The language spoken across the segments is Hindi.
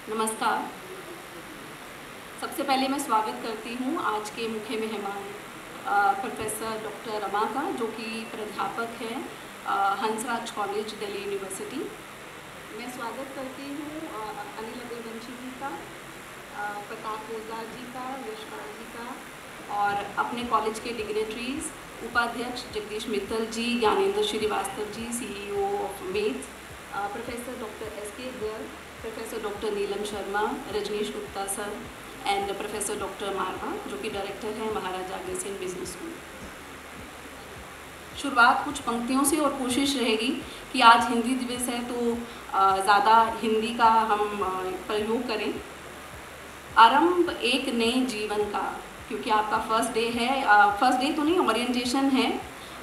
नमस्कार। सबसे पहले मैं स्वागत करती हूँ आज के मुख्य मेहमान प्रोफेसर डॉक्टर रमा का, जो कि प्राध्यापक हैं हंसराज कॉलेज दिल्ली यूनिवर्सिटी। मैं स्वागत करती हूँ अनिल अग्रवंशी जी का, प्रताप ओझा जी का, यशपाल जी का, और अपने कॉलेज के डिग्नेटरीज उपाध्यक्ष Jagdish Mittal ji, Gyanendra Srivastava ji, CEO of maths, professor doctor SK Garg, professor doctor Neelam Sharma, Rajneesh Gupta sir and professor doctor Marwah, जो कि डायरेक्टर हैं महाराजा अग्रसेन बिजनेस स्कूल। शुरुआत कुछ पंक्तियों से और कोशिश रहेगी कि आज हिंदी दिवस है तो ज़्यादा हिंदी का हम प्रयोग करें। आरंभ एक नए जीवन का, क्योंकि आपका फर्स्ट डे है, फर्स्ट डे तो नहीं, ओरिएंटेशन है।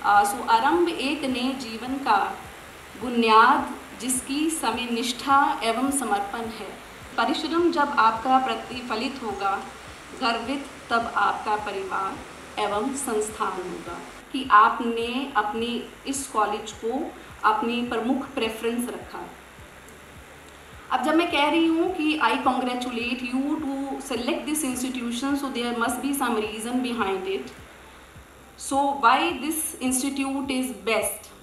सो आरंभ एक नए जीवन का, बुनियाद जिसकी समय निष्ठा एवं समर्पण है। परिश्रम जब आपका प्रतिफलित होगा, गर्वित तब आपका परिवार एवं संस्थान होगा। कि आपने अपनी इस कॉलेज को अपनी प्रमुख प्रेफरेंस रखा। अब जब मैं कह रही हूँ कि I congratulate you to select this institution, so there must be some reason behind it. So why this institute is best?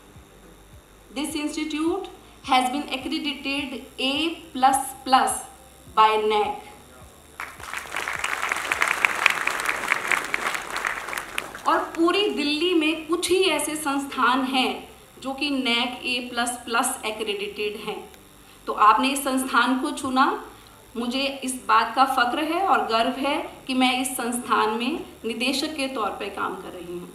This institute has been accredited A++ by NAAC. और पूरी दिल्ली में कुछ ही ऐसे संस्थान हैं जो कि NAAC A++ एक्रेडिटेड हैं। तो आपने इस संस्थान को चुना। मुझे इस बात का फ़ख्र है और गर्व है कि मैं इस संस्थान में निदेशक के तौर पे काम कर रही हूँ।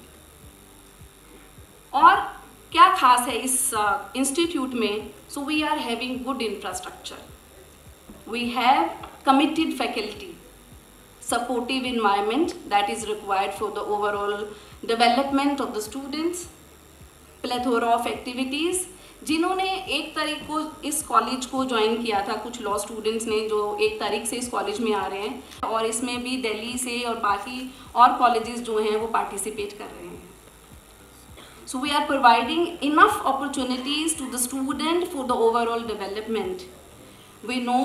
और क्या खास है इस इंस्टीट्यूट में? So we are having good infrastructure, we have committed faculty, supportive environment that is required for the overall development of the students, plethora of activities। जिन्होंने 1 तारीख को इस कॉलेज को ज्वाइन किया था, कुछ लॉ स्टूडेंट्स ने जो 1 तारीख से इस कॉलेज में आ रहे हैं, और इसमें भी दिल्ली से और बाकी और कॉलेजेस जो हैं वो पार्टिसिपेट कर रहे हैं। So we are providing enough opportunities to the student for the overall development. We know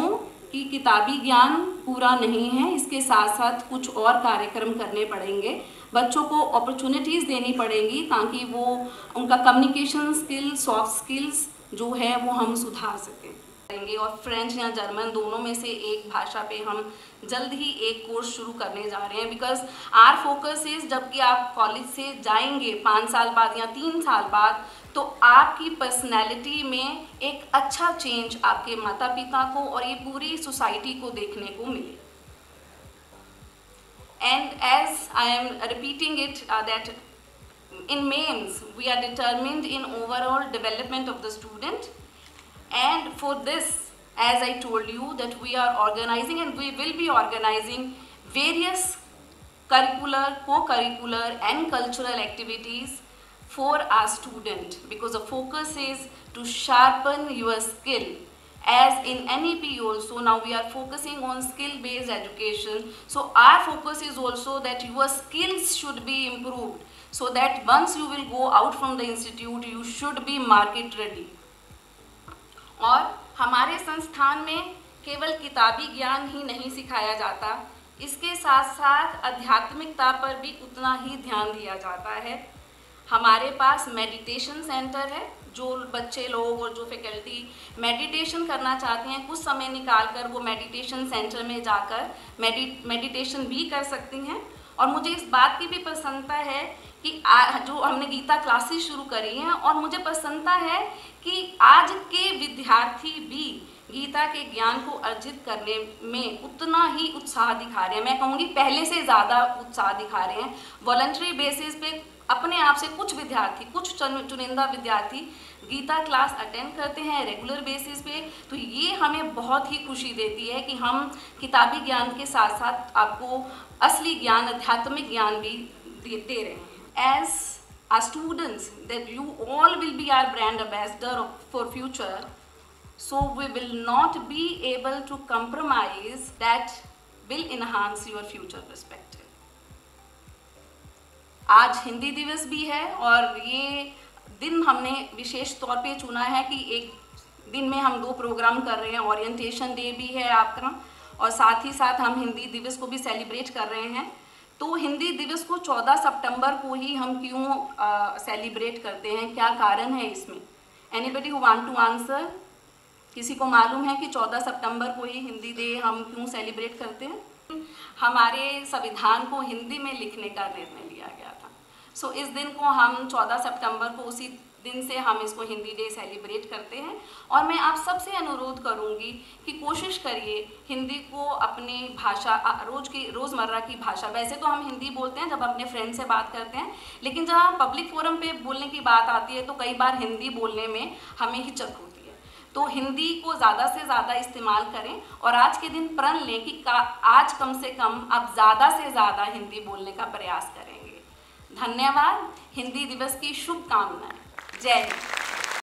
कि किताबी ज्ञान पूरा नहीं है, इसके साथ साथ कुछ और कार्यक्रम करने पड़ेंगे। बच्चों को अपॉर्चुनिटीज़ देनी पड़ेंगी ताकि वो उनका कम्युनिकेशन स्किल, सॉफ्ट स्किल्स जो है वो हम सुधार सकें। और फ्रेंच या जर्मन दोनों में से एक भाषा पे हम जल्द ही एक कोर्स शुरू करने जा रहे हैं। बिकॉज आर फोकस इज, जबकि आप कॉलेज से जाएंगे 5 साल बाद या 3 साल बाद, तो आपकी पर्सनैलिटी में एक अच्छा चेंज आपके माता पिता को और ये पूरी सोसाइटी को देखने को मिले। And as I am repeating it that in MEMS we are determined in overall development of the student, and for this, as I told you, that we are organizing and we will be organizing various curricular, co-curricular and cultural activities for our student, because the focus is to sharpen your skill. As in NEP also, now we are focusing on skill based education, so our focus is also that your skills should be improved, so that once you will go out from the institute you should be market ready. और हमारे संस्थान में केवल किताबी ज्ञान ही नहीं सिखाया जाता, इसके साथ साथ आध्यात्मिकता पर भी उतना ही ध्यान दिया जाता है। हमारे पास मेडिटेशन सेंटर है, जो बच्चे लोग और जो फैकल्टी मेडिटेशन करना चाहते हैं, कुछ समय निकाल कर वो मेडिटेशन सेंटर में जाकर मेडिटेशन भी कर सकती हैं। और मुझे इस बात की भी प्रसन्नता है कि जो हमने गीता क्लासेस शुरू करी हैं, और मुझे प्रसन्नता है कि आज के विद्यार्थी भी गीता के ज्ञान को अर्जित करने में उतना ही उत्साह दिखा रहे हैं। मैं कहूँगी पहले से ज़्यादा उत्साह दिखा रहे हैं। वॉलंटरी बेसिस पे अपने आप से कुछ विद्यार्थी, कुछ चुनिंदा विद्यार्थी गीता क्लास अटेंड करते हैं रेगुलर बेसिस पे। तो ये हमें बहुत ही खुशी देती है कि हम किताबी ज्ञान के साथ साथ आपको असली ज्ञान, आध्यात्मिक ज्ञान भी दे रहे हैं। As our students, that you all will be our brand ambassador for future, so we will not be able to compromise that will enhance your future perspective. आज हिंदी दिवस भी है और ये दिन हमने विशेष तौर पे चुना है कि एक दिन में हम 2 प्रोग्राम कर रहे हैं। ओरिएंटेशन डे भी है आपका, और साथ ही साथ हम हिंदी दिवस को भी सेलिब्रेट कर रहे हैं। तो हिंदी दिवस को 14 सितंबर को ही हम क्यों सेलिब्रेट करते हैं, क्या कारण है इसमें? Anybody who want to answer? किसी को मालूम है कि 14 सितंबर को ही हिंदी डे हम क्यों सेलिब्रेट करते हैं? हमारे संविधान को हिंदी में लिखने का निर्णय लिया गया था। सो इस दिन को हम 14 सितंबर को, उसी दिन से हम इसको हिंदी डे सेलिब्रेट करते हैं। और मैं आप सबसे अनुरोध करूंगी कि कोशिश करिए हिंदी को अपनी भाषा, रोज़मर्रा की भाषा, वैसे तो हम हिंदी बोलते हैं जब अपने फ्रेंड से बात करते हैं, लेकिन जब हम पब्लिक फोरम पे बोलने की बात आती है तो कई बार हिंदी बोलने में हमें हिचक होती है। तो हिंदी को ज़्यादा से ज़्यादा इस्तेमाल करें और आज के दिन प्रण लें कि आज कम से कम आप ज़्यादा से ज़्यादा हिंदी बोलने का प्रयास करेंगे। धन्यवाद। हिंदी दिवस की शुभकामनाएं। जय हिंद।